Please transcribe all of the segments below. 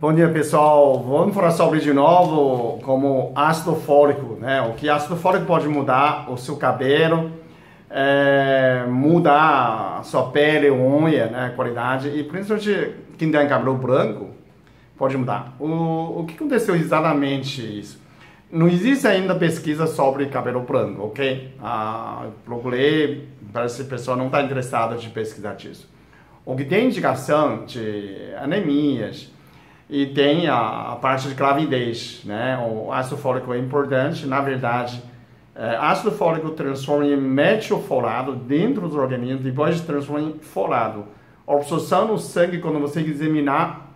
Bom dia, pessoal. Vamos falar sobre de novo como ácido fólico, né? O que ácido fólico pode mudar o seu cabelo, mudar a sua pele, unha, né? Qualidade e principalmente quem tem cabelo branco pode mudar. O que aconteceu exatamente isso? Não existe ainda pesquisa sobre cabelo branco, ok? Procurei, parece que a pessoa não está interessada de pesquisar disso. O que tem indicação de anemias e tem a parte de gravidez, né? O ácido fólico é importante, na verdade, ácido fólico transforma em metilfolado dentro do organismo, depois transforma em folado. A absorção no sangue, quando você examinar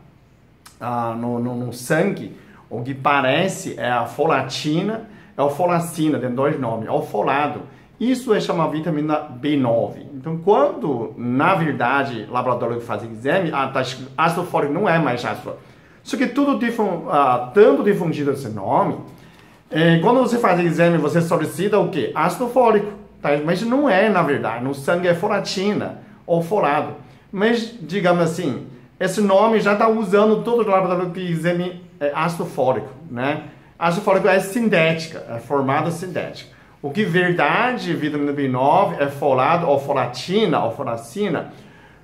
no sangue, o que parece é a folatina, é o folacina, tem dois nomes, é o folado. Isso é chamado vitamina B9. Então, quando, na verdade, o laboratório que faz exame, ácido fólico não é mais ácido fólico. Só que tanto difundido esse nome, quando você faz exame, você solicita o quê? Ácido fólico. Tá? Mas não é, na verdade. No sangue é folatina ou folado. Mas, digamos assim, esse nome já está usando todo o laboratório que exame ácido fólico. Né? Ácido fólico é sintética, é formada sintética. O que verdade, vitamina B9 é folado ou folatina ou folacina,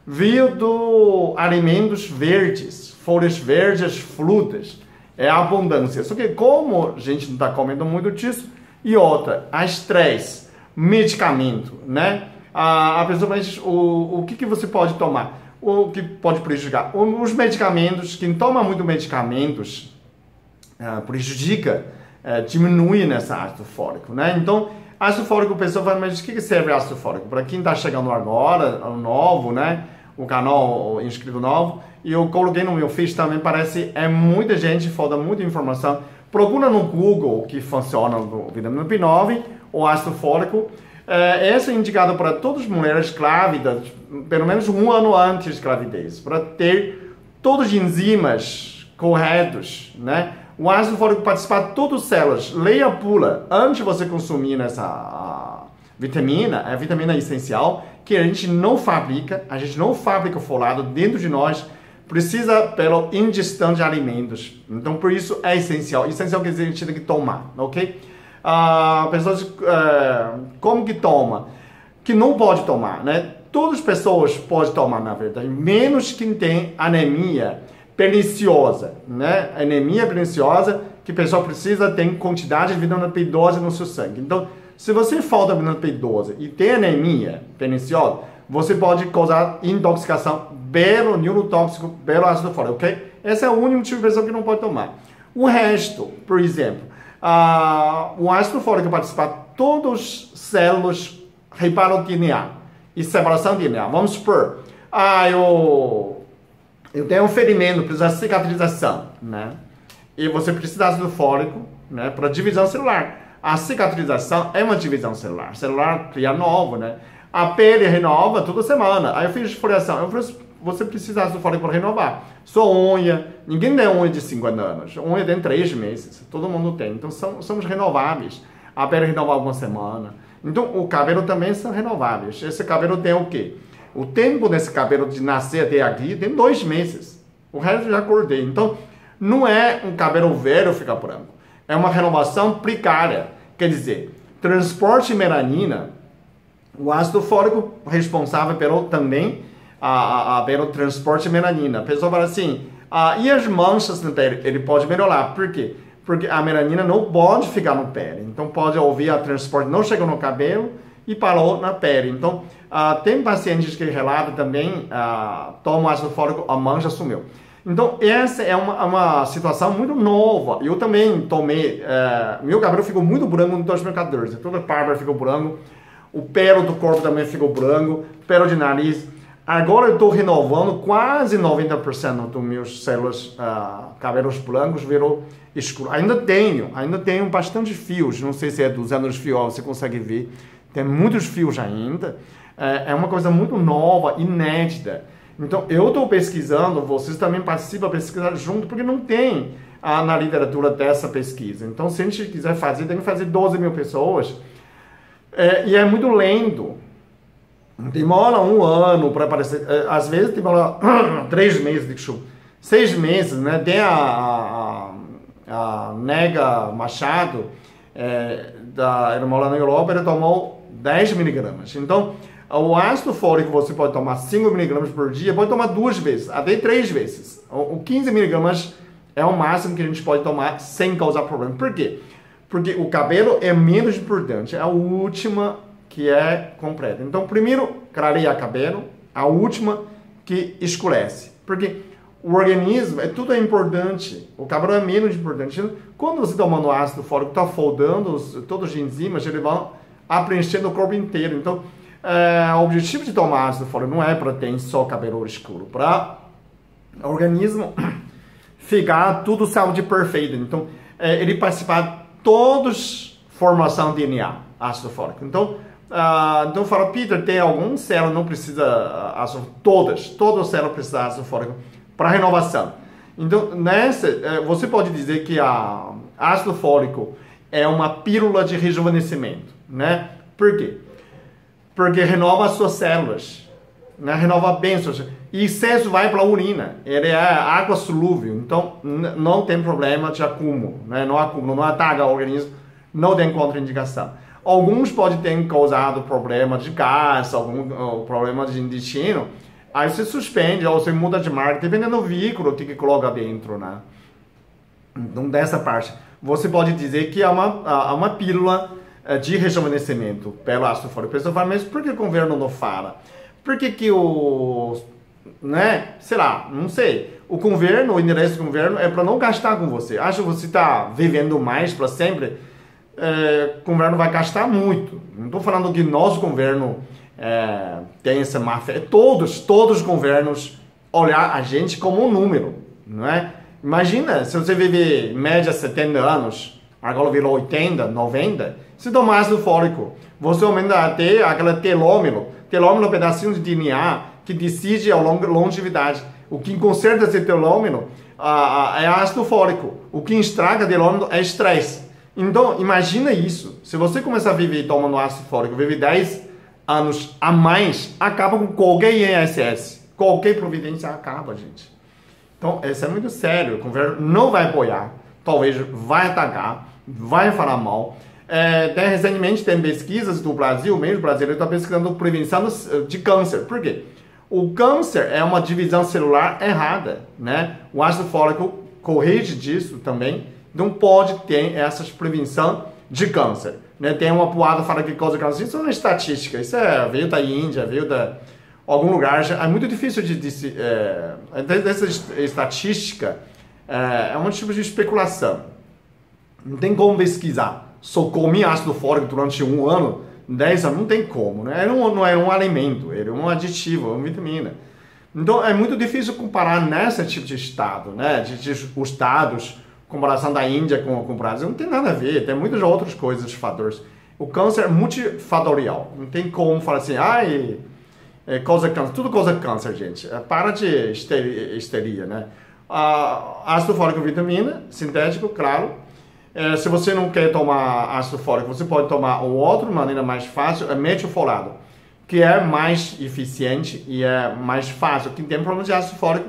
veio do alimentos verdes, folhas verdes, frutas, é abundância. Só que como a gente não está comendo muito disso, e outra, estresse, medicamento, né? A pessoa diz, o que você pode tomar? O que pode prejudicar? Os medicamentos, quem toma muito medicamentos, prejudica, diminui nesse ácido fólico, né? Então, ácido fólico, o pessoal fala, mas o que serve ácido fólico? Para quem está chegando agora, novo, né? O canal inscrito novo, e eu coloquei no meu feed também, parece, muita gente, falta muita informação. Procura no Google que funciona o vitamina B9, o ácido fólico. Esse é indicado para todas as mulheres grávidas, pelo menos um ano antes de gravidez, para ter todos os enzimas corretos, né? O ácido fólico participa de todas as células, leia pula, antes de você consumir essa vitamina, é a vitamina essencial, que a gente não fabrica folado dentro de nós, precisa pela ingestão de alimentos. Então, por isso é essencial. Essencial quer dizer que a gente tem que tomar, ok? Pessoas, como que toma? Que não pode tomar, né? Todas as pessoas podem tomar, na verdade, menos quem tem anemia perniciosa, né? Anemia perniciosa, que a pessoa precisa ter quantidade de vitamina B12 no seu sangue. Então, se você falta vitamina B12 e tem anemia perniciosa, você pode causar intoxicação pelo neurotóxico, pelo ácido fólico, ok? Esse é o único tipo de pessoa que não pode tomar. O resto, por exemplo, o ácido fólico participa de todas as células reparo DNA e separação de DNA. Vamos supor, eu tenho um ferimento, precisa de cicatrização, né? E você precisa de ácido fólico, né, para divisão celular. A cicatrização é uma divisão celular. Celular cria novo, né? A pele renova toda semana. Aí eu fiz esfoliação. Eu falei, você precisa de ácido fólico para renovar. Sua unha, ninguém tem unha de 50 anos. Unha tem 3 meses. Todo mundo tem. Então somos renováveis. A pele renova alguma semana. Então o cabelo também são renováveis. Esse cabelo tem o quê? O tempo desse cabelo de nascer até aqui tem 2 meses. O resto eu já acordei. Então não é um cabelo velho ficar branco. É uma renovação precária. Quer dizer, transporte de melanina, o ácido fólico responsável também pelo transporte de melanina. A pessoa fala assim, e as manchas na pele? Ele pode melhorar. Por quê? Porque a melanina não pode ficar no pele. Então pode ouvir a transporte, não chegou no cabelo e parou na pele. Então tem pacientes que relatam também, tomam ácido fólico, a mancha sumiu. Então, essa é uma situação muito nova. Eu também tomei... meu cabelo ficou muito branco em 2014. Toda a barba ficou branco. O pelo do corpo também ficou branco. Pelo de nariz. Agora eu estou renovando quase 90% dos meus células, cabelos brancos virou escuro. Ainda tenho bastante fios. Não sei se é 200 fios, você consegue ver. Tem muitos fios ainda. É uma coisa muito nova, inédita. Então, eu estou pesquisando, vocês também participam pesquisar junto, porque não tem na literatura dessa pesquisa. Então, se a gente quiser fazer, tem que fazer 12 mil pessoas. E é muito lento. Demora 1 ano para aparecer. Às vezes demora 3 meses de chuva. 6 meses, né? Tem a Nega Machado, da irmã lá na Europa, ele tomou 10 miligramas. Então, o ácido fólico você pode tomar 5 miligramas por dia, pode tomar 2 vezes, até 3 vezes. O 15 miligramas é o máximo que a gente pode tomar sem causar problema. Por quê? Porque o cabelo é menos importante, é a última que é completa. Então, primeiro, clareia o cabelo, a última que escurece. Porque o organismo, tudo é importante, o cabelo é menos importante. Quando você toma no ácido fólico, está foldando, todos os enzimas, eles vão preenchendo o corpo inteiro. Então, o objetivo de tomar ácido fólico não é para ter só cabelo escuro, para o organismo ficar tudo saúde perfeita. Então, ele participar de todos formação de DNA, ácido fólico. Então fala, Peter, tem algum célula não precisa ácido, todas as células precisam de ácido fólico para renovação. Então, você pode dizer que a ácido fólico é uma pílula de rejuvenescimento, né? Por quê? Porque renova as suas células, né? Renova bem as suas. E excesso vai para a urina, ele é água solúvel, então não tem problema de acúmulo, né? Não acúmulo, não ataca o organismo, não tem contraindicação. Alguns podem ter causado problema de gás, algum problema de intestino, aí você suspende ou você muda de marca, dependendo do veículo que coloca dentro, né? Então, dessa parte, você pode dizer que é uma pílula de rejuvenescimento pelo ácido fólico. A pessoa fala, mas por que o governo não fala? Por que né? Sei lá, não sei. O endereço do governo é para não gastar com você. Acha que você está vivendo mais para sempre? O governo vai gastar muito. Não estou falando que nosso governo tem essa má fé. Todos os governos olhar a gente como um número, não é? Imagina, se você viver em média 70 anos, agora virou 80, 90, se tomar ácido fólico, você aumenta até aquele telômero é um pedacinho de DNA que decide a longevidade. O que conserta esse telômero é ácido fólico. O que estraga o telômero é estresse. Então, imagina isso. Se você começar a viver tomando ácido fólico, viver 10 anos a mais, acaba com qualquer INSS. Qualquer providência acaba, gente. Então, isso é muito sério. O governo não vai apoiar. Talvez vai atacar, vai falar mal. Recentemente tem pesquisas do Brasil, mesmo o brasileiro está pesquisando prevenção de câncer. Por quê? O câncer é uma divisão celular errada, né? O ácido fólico corrige disso também. Não pode ter essa prevenção de câncer, né? Tem uma poada fala que causa câncer. Isso não é estatística. Isso veio da Índia, veio de algum lugar. É muito difícil dessa estatística. É um tipo de especulação. Não tem como pesquisar. Só comi ácido fólico durante 1 ano, 10 anos, não tem como, né? Não era um alimento, era um aditivo, uma vitamina. Então, é muito difícil comparar nesse tipo de estado, né? Os estados, comparação da Índia com o Brasil, não tem nada a ver, tem muitas outras coisas, fatores. O câncer é multifatorial, não tem como falar assim, causa câncer, tudo causa câncer, gente. Para de histeria, né? Ácido fólico, vitamina, sintético, claro. Se você não quer tomar ácido fólico, você pode tomar outra maneira mais fácil, metilfolado, que é mais eficiente e é mais fácil. Quem tem problema de ácido fólico,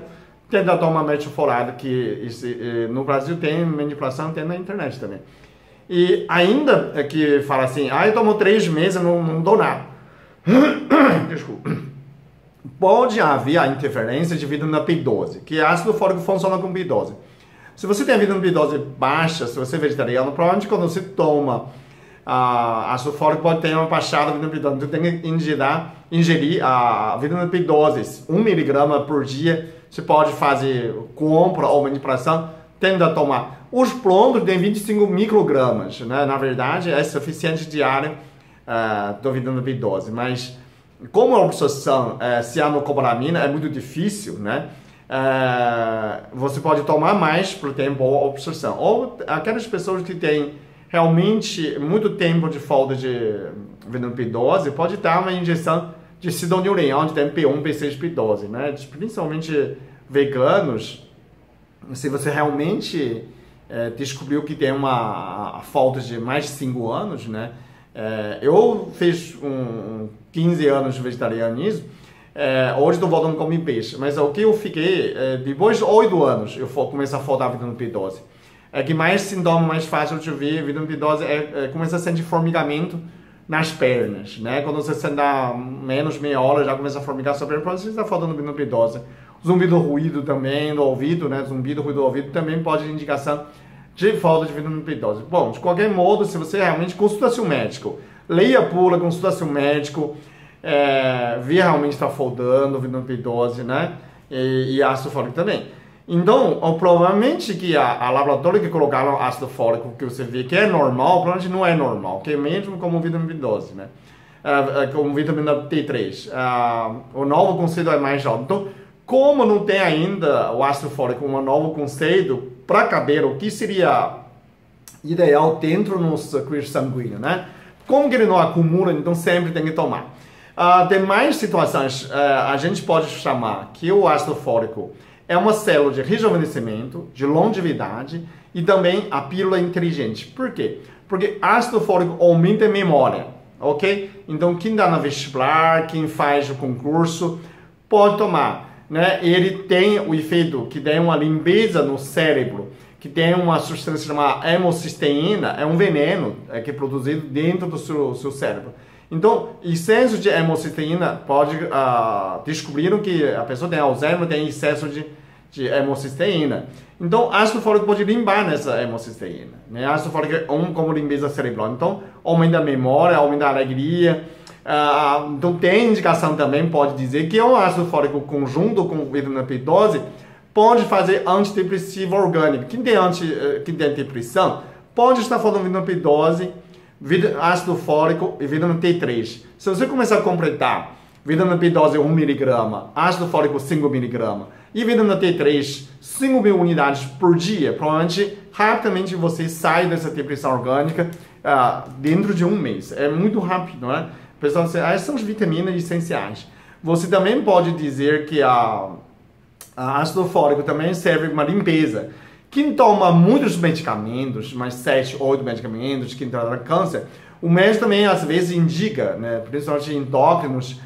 tenta tomar metilfolado, que no Brasil tem manipulação, tem na internet também. E ainda que fala assim, eu tomo 3 meses, não dou nada. Desculpa. Pode haver a interferência de vitamina B12, que ácido fólico funciona com B12. Se você tem a vitamina B12 baixa, se você é vegetariano, provavelmente quando você toma ácido fólico pode ter uma baixada de vitamina B12. Então tem que ingerir a vitamina B12, 1 miligrama por dia. Você pode fazer compra ou manipulação, tenta tomar. Os prontos têm 25 microgramas, né? Na verdade é suficiente diária da vitamina B12, mas como a absorção cianocobalamina é muito difícil, né? Você pode tomar mais para o tempo ou absorção. Ou aquelas pessoas que têm realmente muito tempo de falta de vitamina B12, pode dar uma injeção de sidoniurina, onde tem P1, P6, P12, né? Principalmente veganos, se você realmente descobriu que tem uma falta de mais de 5 anos, né? Eu fiz 15 anos de vegetarianismo, Hoje estou voltando com o peixe, mas o que eu fiquei, depois de 8 anos, eu começo a faltar vitamina B12. É que mais sintoma, mais fácil de ver, vitamina B12 começa a sentir formigamento nas pernas, né? Quando você senta menos meia hora, já começa a formigar sua perna, pode estar faltando vitamina B12. Zumbido ruído também do ouvido, né? Zumbido ruído do ouvido também pode ser indicação de falta de vitamina B12. Bom, de qualquer modo, se você realmente consulta seu médico, leia pula, consulta seu médico, vê realmente está faltando vitamina B12, né? E ácido fólico também. Então, provavelmente que a laboratório que colocaram ácido fólico, que você vê que é normal, provavelmente não é normal, que é mesmo como vitamina B12, né? Como vitamina T3. O novo conceito é mais alto. Então, como não tem ainda o ácido fólico, um novo conceito para caber o que seria ideal dentro do circuito sanguíneo, né? Como que ele não acumula, então sempre tem que tomar. Tem mais situações, a gente pode chamar que o ácido fólico é uma célula de rejuvenescimento, de longevidade e também a pílula inteligente. Por quê? Porque ácido fólico aumenta a memória, ok? Então quem dá na vestibular, quem faz o concurso, pode tomar. Né? Ele tem o efeito que tem uma limpeza no cérebro, que tem uma substância chamada hemocisteína, é um veneno que é produzido dentro do seu cérebro. Então, excesso de hemocisteína pode descobriram que a pessoa tem Alzheimer, tem excesso de hemocisteína. Então, ácido fólico pode limpar nessa hemocisteína. Né? Ácido fólico é como limpeza cerebral. Então, aumenta a memória, aumenta a alegria. Então tem indicação também, pode dizer que o ácido fólico conjunto com vitamina B12 pode fazer antidepressivo orgânico. Quem tem depressão pode estar falando vitamina B12, ácido fólico e vitamina T3. Se você começar a completar vitamina B12 1 mg, ácido fólico 5 mg e vitamina T3 5.000 unidades por dia, provavelmente rapidamente você sai dessa depressão orgânica dentro de um mês. É muito rápido, não é? O pessoal diz, essas são as vitaminas essenciais. Você também pode dizer que a ácido fólico também serve para uma limpeza. Quem toma muitos medicamentos, mais 7, 8 medicamentos, quem trata câncer, o médico também às vezes indica, né, principalmente endócrinos,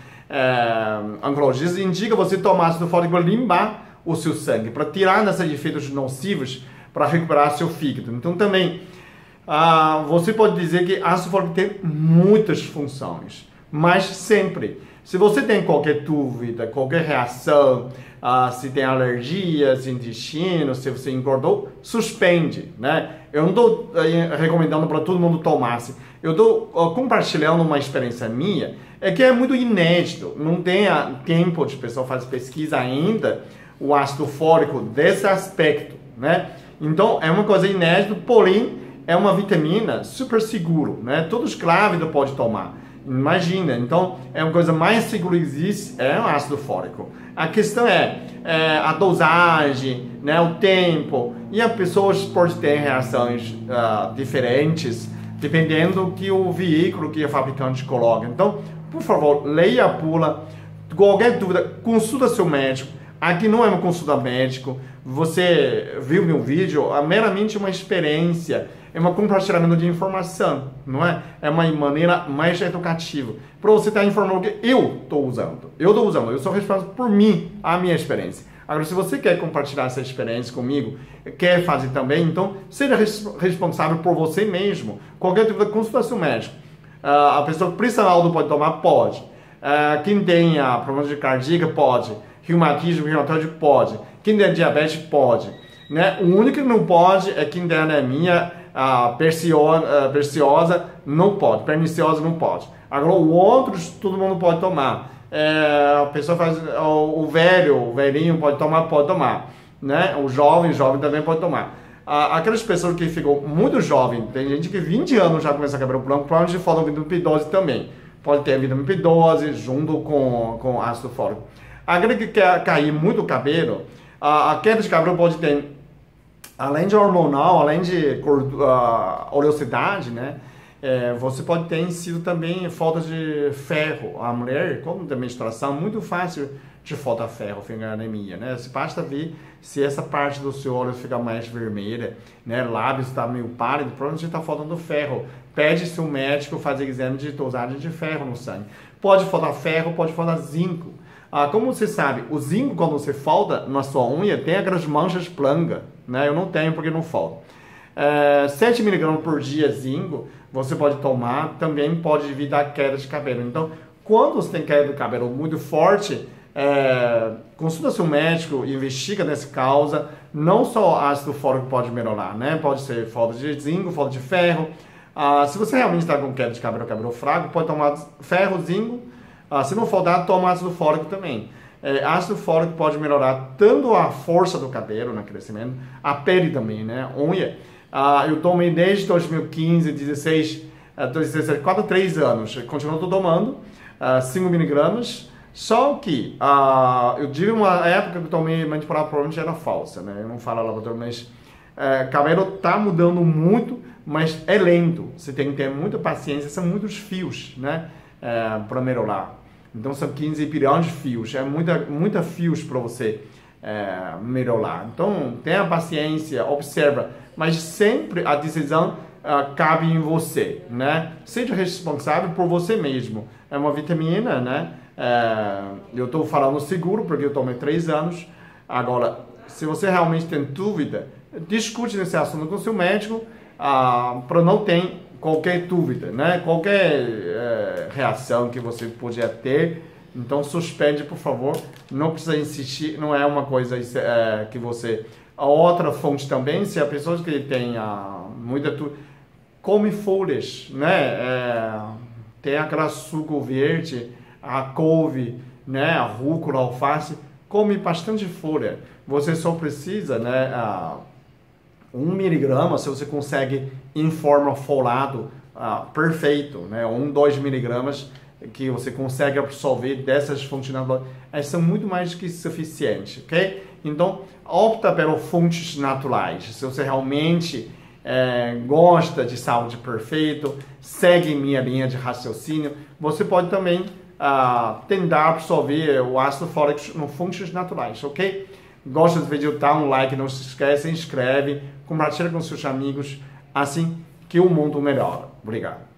oncologistas, indica você tomar ácido fólico para limpar o seu sangue, para tirar desses efeitos nocivos, para recuperar seu fígado. Então também você pode dizer que ácido fólico tem muitas funções, mas sempre, se você tem qualquer dúvida, qualquer reação, se tem alergia, se intestino, se você engordou, suspende, né? Eu não estou recomendando para todo mundo tomar. Eu estou compartilhando uma experiência minha, que é muito inédito, não tem tempo de pessoa fazer pesquisa ainda, o ácido fólico desse aspecto, né? Então é uma coisa inédita, porém é uma vitamina super seguro, né? Todos grávidos podem tomar. Imagina, então é uma coisa mais segura que existe, é o ácido fólico. A questão é a dosagem, né, o tempo, e as pessoas podem ter reações diferentes, dependendo do que o veículo que o fabricante coloca. Então, por favor, leia a bula, qualquer dúvida, consulta seu médico. Aqui não é uma consulta médico, você viu meu vídeo, é meramente uma experiência, é um compartilhamento de informação, não é? É uma maneira mais educativa, para você estar informando o que eu estou usando. Eu sou responsável por mim, a minha experiência. Agora, se você quer compartilhar essa experiência comigo, quer fazer também, então seja responsável por você mesmo. Qualquer dúvida, consulta seu médico. A pessoa que precisa algo pode tomar? Pode. Quem tem problema de cardíaca? Pode. Reumatismo, reumatoide? Pode. Quem tem diabetes? Pode. Né? O único que não pode é quem tem anemia perniciosa, não pode. Perniciosa não pode. Agora, o outros, todo mundo pode tomar. A pessoa faz, o velhinho pode tomar. Né? O jovem também pode tomar. Aquelas pessoas que ficam muito jovens, tem gente que 20 anos já começa a quebrar o branco, provavelmente faltam vitamina B12 também. Pode ter vitamina B12 junto com ácido fólico. Aquele que quer cair muito o cabelo, a queda de cabelo pode ter, além de hormonal, além de oleosidade, né? Você pode ter sido também falta de ferro. A mulher, como tem menstruação, muito fácil de falta ferro, fica anemia, né? Você basta ver se essa parte do seu olho fica mais vermelha, né? Lábios está meio pálido, provavelmente está faltando ferro. Pede seu médico fazer exame de dosagem de ferro no sangue. Pode faltar ferro, pode faltar zinco. Como você sabe, o zinco, quando você falta na sua unha, tem aquelas manchas brancas, né? Eu não tenho porque não falta. 7 mg por dia zinco, você pode tomar, também pode evitar queda de cabelo. Então, quando você tem queda de cabelo muito forte, consulta seu médico, investiga nessa causa. Não só ácido fólico pode melhorar, né? Pode ser falta de zinco, falta de ferro. Se você realmente está com queda de cabelo fraco, pode tomar ferro, zinco. Se não faltar, toma ácido fólico também. Ácido fólico pode melhorar tanto a força do cabelo no crescimento, a pele também, né? Unha. Eu tomei desde 2015, 16, 17, 4, 3 anos. Continuo tomando 5 miligramas. Só que eu tive uma época que eu tomei manipulado, provavelmente era falsa, né? Eu não falo laboratório, mas cabelo tá mudando muito, mas é lento. Você tem que ter muita paciência, são muitos fios, né? Para melhorar. Então são 15 bilhões de fios, muita fios para você melhorar. Então tenha paciência, observa, mas sempre a decisão cabe em você, né? Seja responsável por você mesmo. É uma vitamina, né? Eu estou falando seguro porque eu tomei 3 anos. Agora, se você realmente tem dúvida, discute nesse assunto com seu médico para não ter qualquer dúvida, né? Qualquer reação que você podia ter. Então, suspende, por favor. Não precisa insistir, não é uma coisa que você... A outra fonte também, se a pessoa que tem muita... come folhas, né? Tem aquela suco verde, a couve, né? A rúcula, a alface, come bastante folha. Você só precisa, né? 1 miligrama, se você consegue em forma folado, perfeito, né? 2 miligramas que você consegue absorver dessas funcionalidades, são muito mais que suficientes, ok? Então, opta pelas fontes naturais. Se você realmente gosta de saúde perfeito, segue minha linha de raciocínio, você pode também tentar absorver o ácido fólico em fontes naturais, ok? Gosta do vídeo, dá um like, não se esquece, se inscreve, compartilha com seus amigos, assim que o mundo melhora. Obrigado.